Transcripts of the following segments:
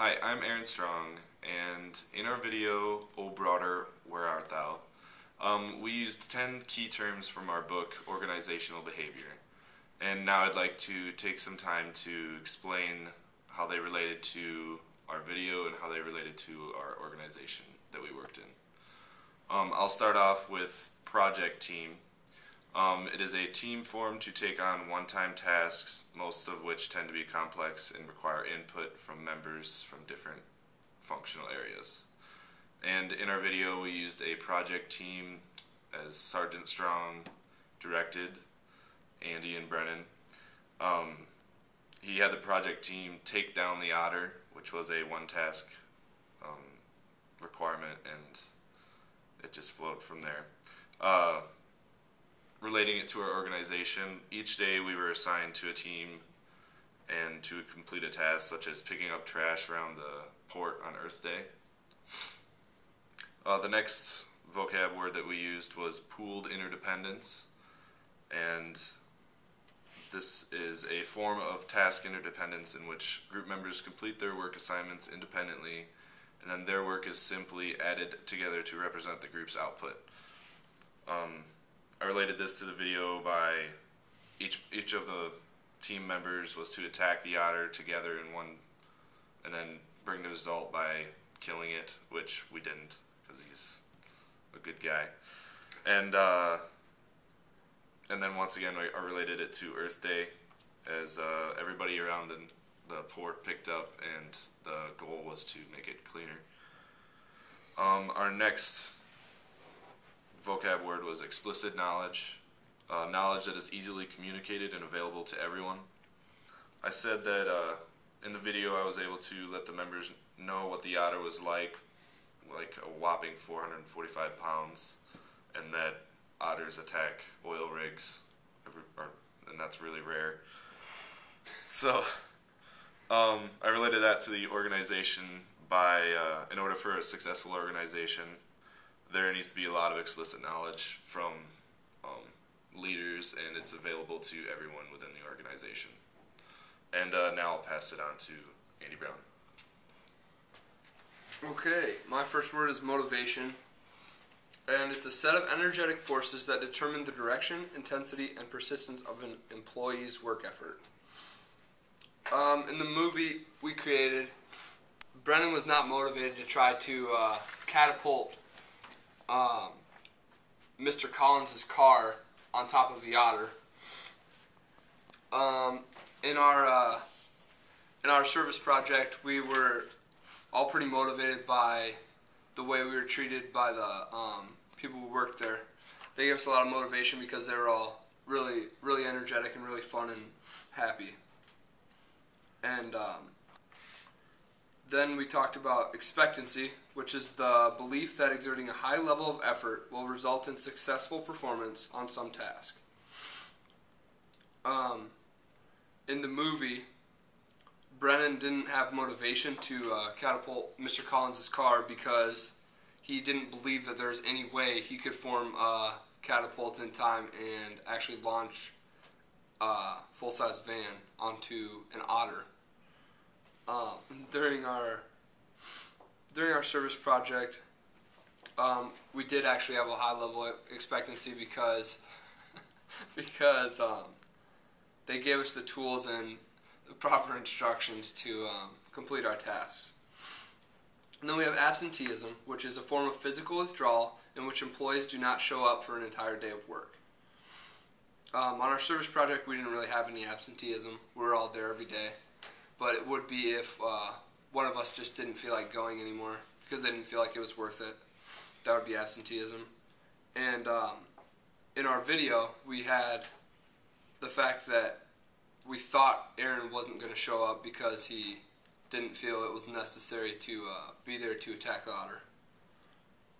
Hi, I'm Aaron Strong, and in our video, O Brotter, Where Art Thou? We used 10 key terms from our book, Organizational Behavior. And now I'd like to take some time to explain how they related to our video and how they related to our organization that we worked in. I'll start off with project team. It is a team formed to take on one-time tasks, most of which tend to be complex and require input from members from different functional areas. And in our video, we used a project team as Sergeant Strong directed, Andy and Brennan. He had the project team take down the otter, which was a one-task requirement, and it just flowed from there. Relating it to our organization, each day we were assigned to a team and to complete a task such as picking up trash around the port on Earth Day. The next vocab word that we used was pooled interdependence, and this is a form of task interdependence in which group members complete their work assignments independently, and then their work is simply added together to represent the group's output. I related this to the video by each of the team members was to attack the otter together in one, and then bring the result by killing it, which we didn't because he's a good guy. And then once again I related it to Earth Day, as everybody around the port picked up, and the goal was to make it cleaner. Our next vocab word was explicit knowledge, knowledge that is easily communicated and available to everyone. I said that in the video I was able to let the members know what the otter was like a whopping 445 pounds, and that otters attack oil rigs, and that's really rare. So I related that to the organization by, in order for a successful organization, there needs to be a lot of explicit knowledge from leaders, and it's available to everyone within the organization. And now I'll pass it on to Andy Brown. Okay, my first word is motivation, and it's a set of energetic forces that determine the direction, intensity, and persistence of an employee's work effort. In the movie we created, Brennan was not motivated to try to catapult Mr. Collins' car on top of the otter. In our service project, we were all pretty motivated by the way we were treated by the people who worked there. They gave us a lot of motivation because they were all really, really energetic and really fun and happy. And then we talked about expectancy, which is the belief that exerting a high level of effort will result in successful performance on some task. In the movie, Brennan didn't have motivation to catapult Mr. Collins' car because he didn't believe that there was any way he could form a catapult in time and actually launch a full-size van onto an otter. During our service project, we did actually have a high level of expectancy because they gave us the tools and the proper instructions to complete our tasks. And then we have absenteeism, which is a form of physical withdrawal in which employees do not show up for an entire day of work. On our service project, we didn't really have any absenteeism. We were all there every day. But it would be if one of us just didn't feel like going anymore because they didn't feel like it was worth it. That would be absenteeism. And in our video, we had the fact that we thought Aaron wasn't going to show up because he didn't feel it was necessary to be there to attack the otter.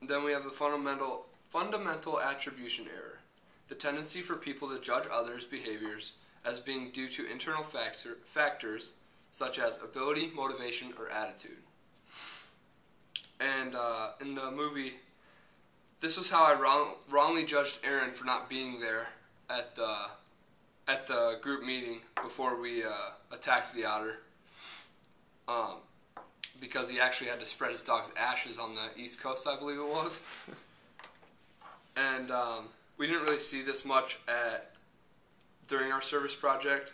And then we have the fundamental attribution error, the tendency for people to judge others' behaviors as being due to internal factors such as ability, motivation, or attitude. And in the movie, this was how I wrongly judged Aaron for not being there at the group meeting before we attacked the otter. because he actually had to spread his dog's ashes on the East Coast, I believe it was. And we didn't really see this much during our service project,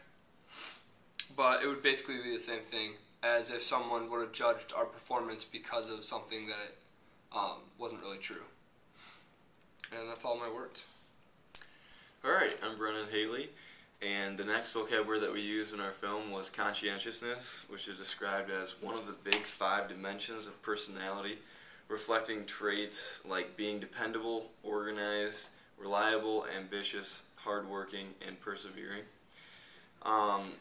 but it would basically be the same thing as if someone would have judged our performance because of something that wasn't really true. And that's all my words. Alright, I'm Brennan-Hailey, and the next vocab word that we used in our film was conscientiousness, which is described as one of the big 5 dimensions of personality, reflecting traits like being dependable, organized, reliable, ambitious, hardworking, and persevering.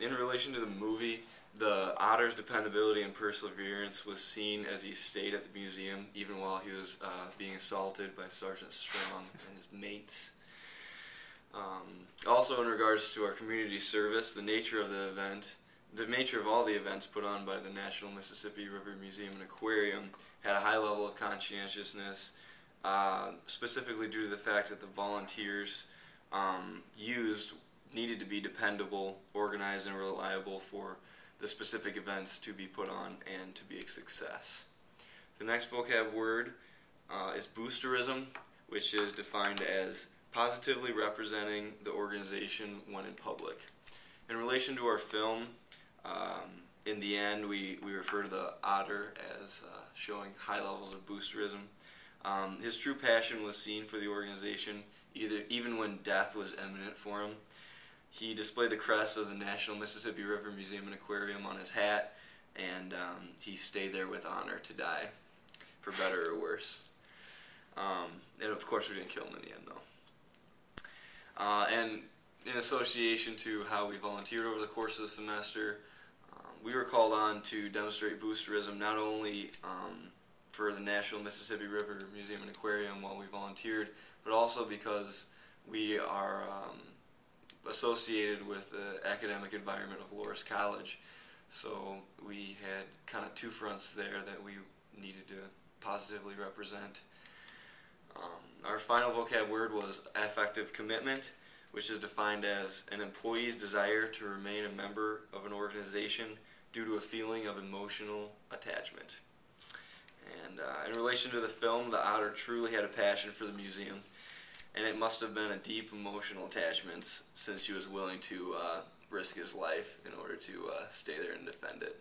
In relation to the movie, the otter's dependability and perseverance was seen as he stayed at the museum even while he was being assaulted by Sergeant Strong and his mates. Also, in regards to our community service, the nature of all the events put on by the National Mississippi River Museum and Aquarium had a high level of conscientiousness, specifically due to the fact that the volunteers needed to be dependable, organized, and reliable for the specific events to be put on and to be a success. The next vocab word is boosterism, which is defined as positively representing the organization when in public. In relation to our film, in the end we refer to the otter as showing high levels of boosterism. His true passion was seen for the organization even when death was imminent for him. He displayed the crest of the National Mississippi River Museum and Aquarium on his hat, and he stayed there with honor to die, for better or worse. And of course we didn't kill him in the end, though. And in association to how we volunteered over the course of the semester, we were called on to demonstrate boosterism not only for the National Mississippi River Museum and Aquarium while we volunteered, but also because we are associated with the academic environment of Loras College. So we had kind of 2 fronts there that we needed to positively represent. Our final vocab word was affective commitment, which is defined as an employee's desire to remain a member of an organization due to a feeling of emotional attachment. And in relation to the film, the otter truly had a passion for the museum, and it must have been a deep emotional attachment since he was willing to risk his life in order to stay there and defend it.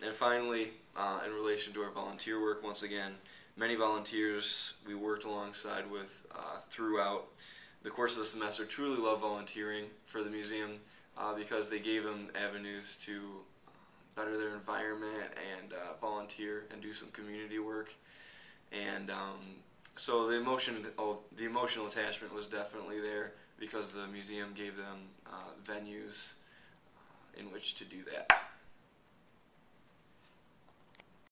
And finally, in relation to our volunteer work, once again, many volunteers we worked alongside with throughout the course of the semester truly loved volunteering for the museum because they gave them avenues to better their environment and volunteer and do some community work. And so the emotional attachment was definitely there because the museum gave them venues in which to do that.